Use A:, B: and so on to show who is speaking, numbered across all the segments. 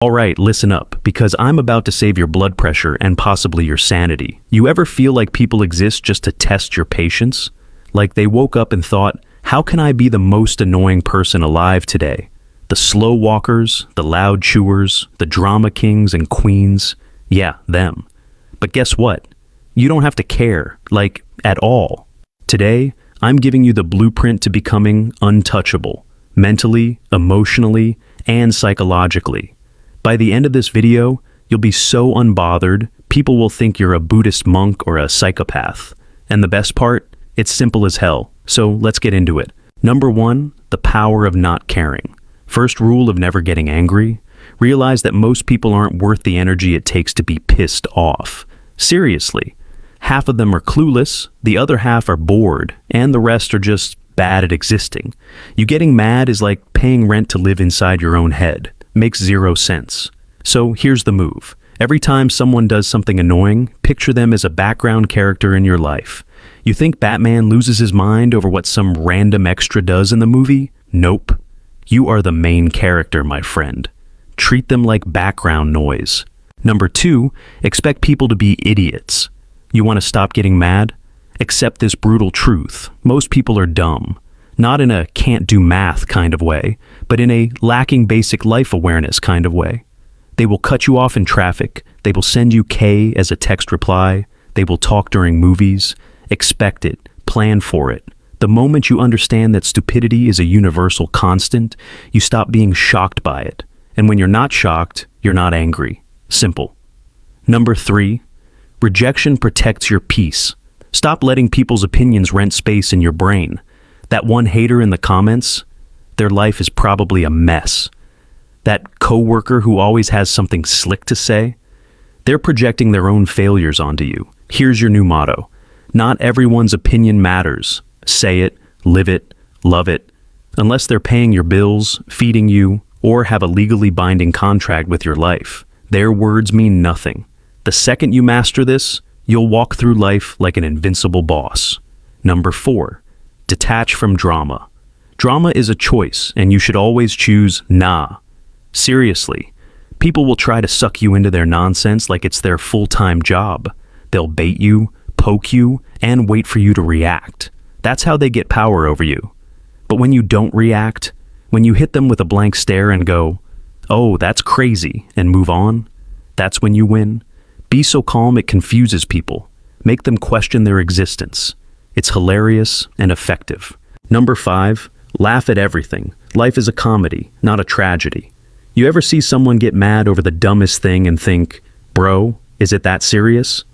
A: Alright, listen up, because I'm about to save your blood pressure and possibly your sanity. You ever feel like people exist just to test your patience? Like they woke up and thought, how can I be the most annoying person alive today? The slow walkers, the loud chewers, the drama kings and queens. Yeah, them. But guess what? You don't have to care, like, at all. Today, I'm giving you the blueprint to becoming untouchable, mentally, emotionally, and psychologically. By the end of this video, you'll be so unbothered, people will think you're a Buddhist monk or a psychopath. And the best part? It's simple as hell. So let's get into it. Number 1, the power of not caring. First rule of never getting angry. Realize that most people aren't worth the energy it takes to be pissed off. Seriously. Half of them are clueless, the other half are bored, and the rest are just bad at existing. You getting mad is like paying rent to live inside your own head. Makes zero sense. So here's the move. Every time someone does something annoying, picture them as a background character in your life. You think Batman loses his mind over what some random extra does in the movie? Nope. You are the main character, my friend. Treat them like background noise. Number 2, expect people to be idiots. You want to stop getting mad? Accept this brutal truth. Most people are dumb. Not in a can't do math kind of way, but in a lacking basic life awareness kind of way. They will cut you off in traffic. They will send you K as a text reply. They will talk during movies. Expect it. Plan for it. The moment you understand that stupidity is a universal constant, you stop being shocked by it. And when you're not shocked, you're not angry. Simple. Number 3, rejection protects your peace. Stop letting people's opinions rent space in your brain. That one hater in the comments, their life is probably a mess. That coworker who always has something slick to say, they're projecting their own failures onto you. Here's your new motto. Not everyone's opinion matters. Say it, live it, love it. Unless they're paying your bills, feeding you, or have a legally binding contract with your life, their words mean nothing. The second you master this, you'll walk through life like an invincible boss. Number 4, detach from drama. Drama is a choice, and you should always choose nah. Seriously, people will try to suck you into their nonsense like it's their full-time job. They'll bait you, poke you, and wait for you to react. That's how they get power over you. But when you don't react, when you hit them with a blank stare and go, "Oh, that's crazy," and move on, that's when you win. Be so calm it confuses people. Make them question their existence. It's hilarious and effective. Number 5, laugh at everything. Life is a comedy, not a tragedy. You ever see someone get mad over the dumbest thing and think, bro, is it that serious?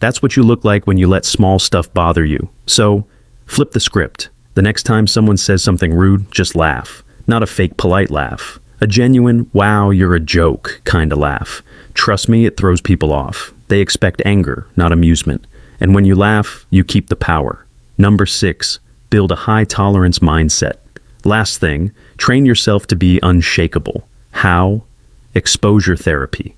A: That's what you look like when you let small stuff bother you. So, flip the script. The next time someone says something rude, just laugh. Not a fake polite laugh. A genuine, wow, you're a joke kind of laugh. Trust me, it throws people off. They expect anger, not amusement. And when you laugh, you keep the power. Number 6, build a high tolerance mindset. Last thing, train yourself to be unshakable. How? Exposure therapy.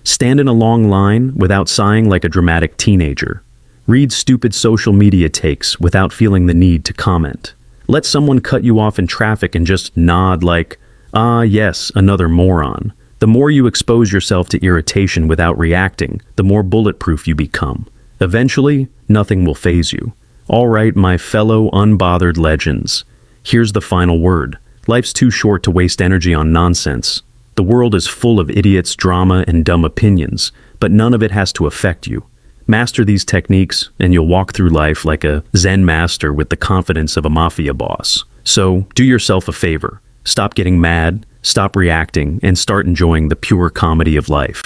A: Stand in a long line without sighing like a dramatic teenager. Read stupid social media takes without feeling the need to comment. Let someone cut you off in traffic and just nod like, ah yes, another moron. The more you expose yourself to irritation without reacting, the more bulletproof you become. Eventually, nothing will faze you. All right, my fellow unbothered legends. Here's the final word. Life's too short to waste energy on nonsense. The world is full of idiots, drama, and dumb opinions, but none of it has to affect you. Master these techniques, and you'll walk through life like a Zen master with the confidence of a mafia boss. So, do yourself a favor. Stop getting mad, stop reacting, and start enjoying the pure comedy of life.